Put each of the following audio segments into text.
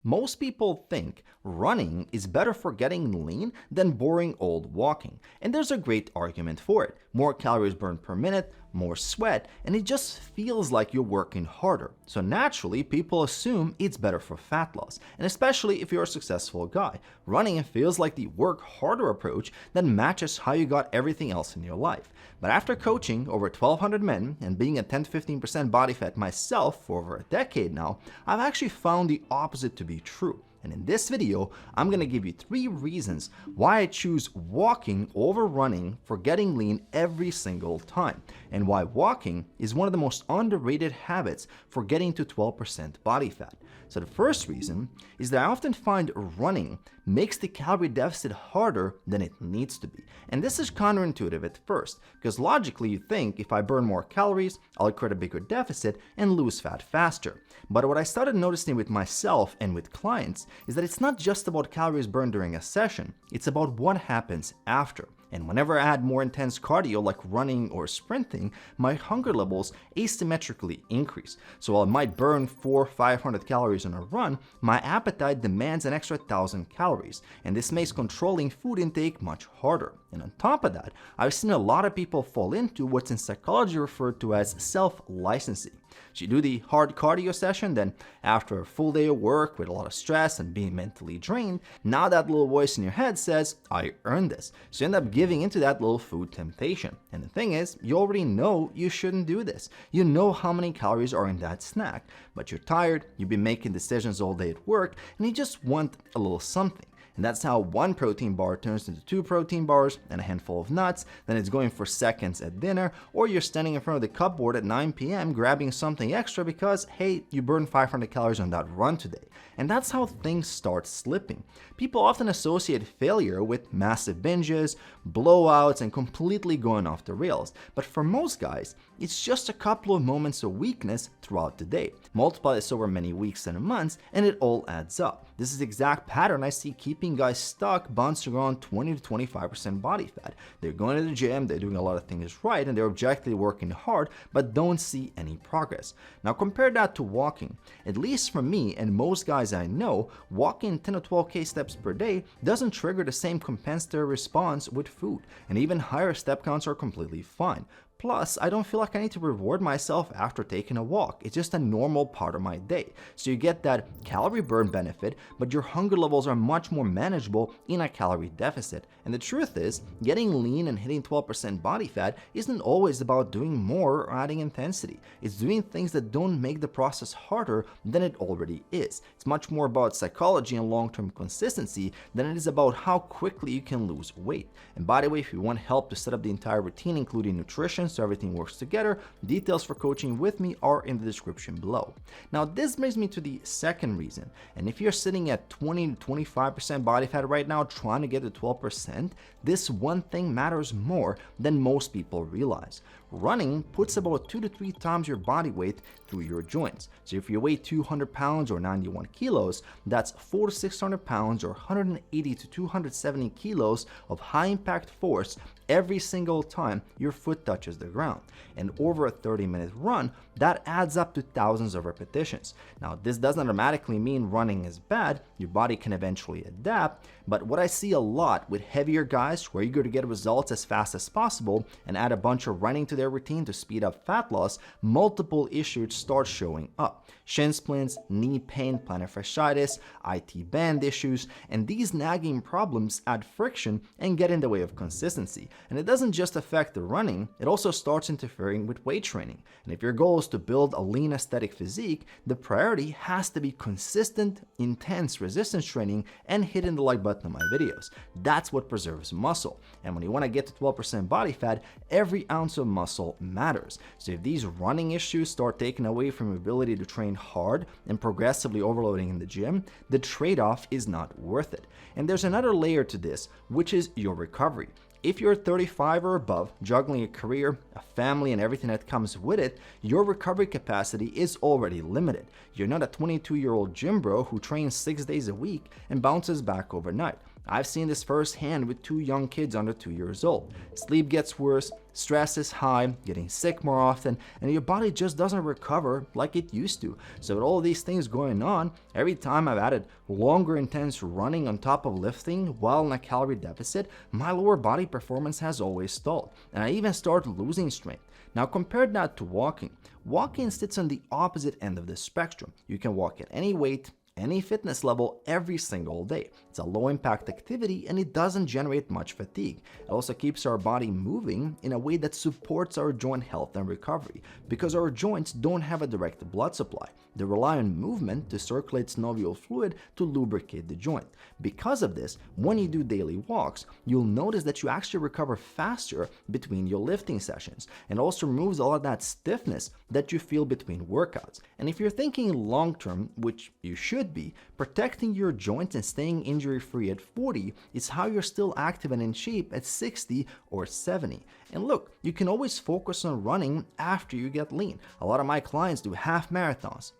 Most people think running is better for getting lean than boring old walking, and there's a great argument for it. More calories burned per minute, more sweat, and it just feels like you're working harder. So naturally, people assume it's better for fat loss, and especially if you're a successful guy. Running feels like the work harder approach that matches how you got everything else in your life. But after coaching over 1,200 men and being a 10 to 15% body fat myself for over a decade now, I've actually found the opposite to be true. And in this video, I'm going to give you 3 reasons why I choose walking over running for getting lean every single time, and why walking is one of the most underrated habits for getting to 12% body fat. So the first reason is that I often find running makes the calorie deficit harder than it needs to be. And this is counterintuitive at first, because logically you think if I burn more calories, I'll create a bigger deficit and lose fat faster. But what I started noticing with myself and with clients is that it's not just about calories burned during a session, it's about what happens after. And whenever I add more intense cardio like running or sprinting, my hunger levels asymmetrically increase. So while I might burn 400-500 calories on a run, my appetite demands an extra 1,000 calories, and this makes controlling food intake much harder. And on top of that, I've seen a lot of people fall into what's in psychology referred to as self-licensing. So you do the hard cardio session, then after a full day of work with a lot of stress and being mentally drained, now that little voice in your head says, I earned this. So you end up giving into that little food temptation. And the thing is, you already know you shouldn't do this. You know how many calories are in that snack, but you're tired, you've been making decisions all day at work, and you just want a little something. And that's how one protein bar turns into 2 protein bars and a handful of nuts, then it's going for seconds at dinner, or you're standing in front of the cupboard at 9 p.m. grabbing something extra because, hey, you burned 500 calories on that run today. And that's how things start slipping. People often associate failure with massive binges, blowouts, and completely going off the rails. But for most guys, it's just a couple of moments of weakness throughout the day. Multiply this over many weeks and months, and it all adds up. This is the exact pattern I see keeping guys stuck bouncing around 20 to 25% body fat. They're going to the gym, they're doing a lot of things right, and they're objectively working hard, but don't see any progress. Now compare that to walking. At least for me and most guys I know, walking 10 to 12k steps per day doesn't trigger the same compensatory response with food, and even higher step counts are completely fine. Plus, I don't feel like I need to reward myself after taking a walk. It's just a normal part of my day. So you get that calorie burn benefit, but your hunger levels are much more manageable in a calorie deficit. And the truth is, getting lean and hitting 12% body fat isn't always about doing more or adding intensity. It's doing things that don't make the process harder than it already is. It's much more about psychology and long-term consistency than it is about how quickly you can lose weight. And by the way, if you want help to set up the entire routine, including nutrition, so everything works together, details for coaching with me are in the description below. Now this brings me to the second reason, and if you're sitting at 20 to 25% body fat right now trying to get to 12%, this one thing matters more than most people realize. Running puts about 2 to 3 times your body weight through your joints. So if you weigh 200 pounds or 91 kilos, that's 400 to 600 pounds or 180 to 270 kilos of high impact force every single time your foot touches the ground. And over a 30-minute run, that adds up to thousands of repetitions. Now, this doesn't automatically mean running is bad. Your body can eventually adapt. But what I see a lot with heavier guys who are eager to get results as fast as possible and add a bunch of running to their routine to speed up fat loss, multiple issues start showing up. Shin splints, knee pain, plantar fasciitis, IT band issues, and these nagging problems add friction and get in the way of consistency. And it doesn't just affect the running, it also starts interfering with weight training. And if your goal is to build a lean aesthetic physique, the priority has to be consistent, intense resistance training and hitting the like button on my videos. That's what preserves muscle. And when you want to get to 12% body fat, every ounce of muscle matters. So if these running issues start taking away from your ability to train hard and progressively overloading in the gym, the trade-off is not worth it. And there's another layer to this, which is your recovery. If you're 35 or above, juggling a career, a family, and everything that comes with it, your recovery capacity is already limited. You're not a 22-year-old gym bro who trains 6 days a week and bounces back overnight. I've seen this firsthand with two young kids under 2 years old. Sleep gets worse, stress is high, getting sick more often, and your body just doesn't recover like it used to. So with all these things going on, every time I've added longer intense running on top of lifting while in a calorie deficit, my lower body performance has always stalled, and I even started losing strength. Now compare that to walking. Walking sits on the opposite end of the spectrum. You can walk at any weight, any fitness level every single day. It's a low impact activity and it doesn't generate much fatigue. It also keeps our body moving in a way that supports our joint health and recovery because our joints don't have a direct blood supply. They rely on movement to circulate synovial fluid to lubricate the joint. Because of this, when you do daily walks, you'll notice that you actually recover faster between your lifting sessions and also removes all of that stiffness that you feel between workouts. And if you're thinking long term, which you should be, protecting your joints and staying injury-free at 40 is how you're still active and in shape at 60 or 70. And look, you can always focus on running after you get lean. A lot of my clients do half marathons,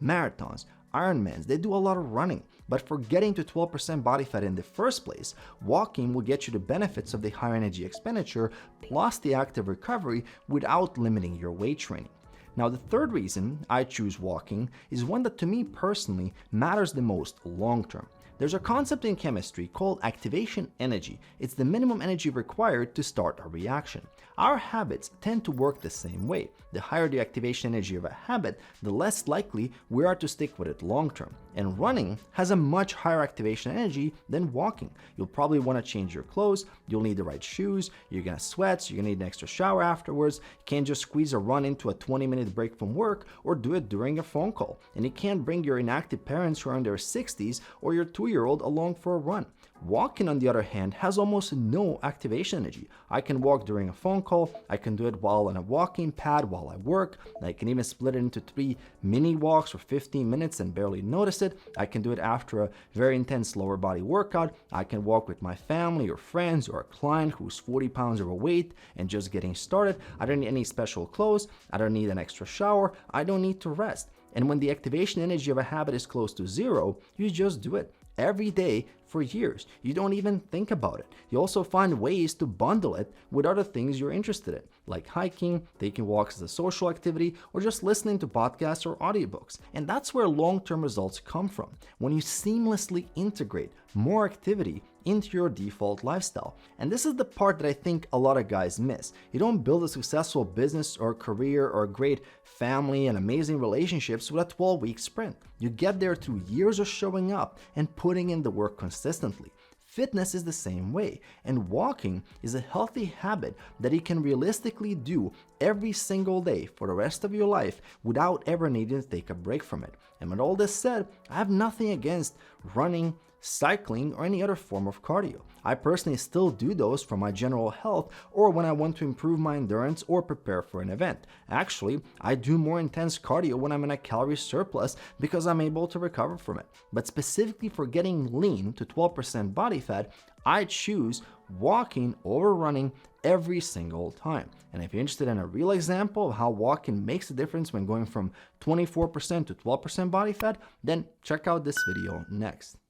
Ironmans, they do a lot of running. But for getting to 12% body fat in the first place, walking will get you the benefits of the higher energy expenditure plus the active recovery without limiting your weight training. Now, the third reason I choose walking is one that to me personally matters the most long term. There's a concept in chemistry called activation energy. It's the minimum energy required to start a reaction. Our habits tend to work the same way. The higher the activation energy of a habit, the less likely we are to stick with it long term. And running has a much higher activation energy than walking. You'll probably want to change your clothes, you'll need the right shoes, you're gonna sweat, so you're gonna need an extra shower afterwards. You can't just squeeze a run into a 20-minute break from work or do it during a phone call. And you can't bring your inactive parents who are in their 60s or your 2-year-old along for a run. Walking, on the other hand, has almost no activation energy. I can walk during a phone call, I can do it while on a walking pad while I work, I can even split it into 3 mini walks for 15 minutes and barely notice it. I can do it after a very intense lower body workout. I can walk with my family or friends or a client who's 40 pounds overweight and just getting started. I don't need any special clothes, I don't need an extra shower, I don't need to rest. And when the activation energy of a habit is close to zero, you just do it every day for years. You don't even think about it. You also find ways to bundle it with other things you're interested in, like hiking, taking walks as a social activity, or just listening to podcasts or audiobooks. And that's where long-term results come from, when you seamlessly integrate more activity into your default lifestyle. And this is the part that I think a lot of guys miss. You don't build a successful business or career or a great family and amazing relationships with a 12-week sprint. You get there through years of showing up and putting in the work consistently. Fitness is the same way, and walking is a healthy habit that you can realistically do every single day for the rest of your life without ever needing to take a break from it. And with all this said, I have nothing against running, cycling, or any other form of cardio. I personally still do those for my general health or when I want to improve my endurance or prepare for an event. Actually, I do more intense cardio when I'm in a calorie surplus because I'm able to recover from it. But specifically for getting lean to 12% body fat, I choose walking over running every single time. And if you're interested in a real example of how walking makes a difference when going from 24% to 12% body fat, then check out this video next.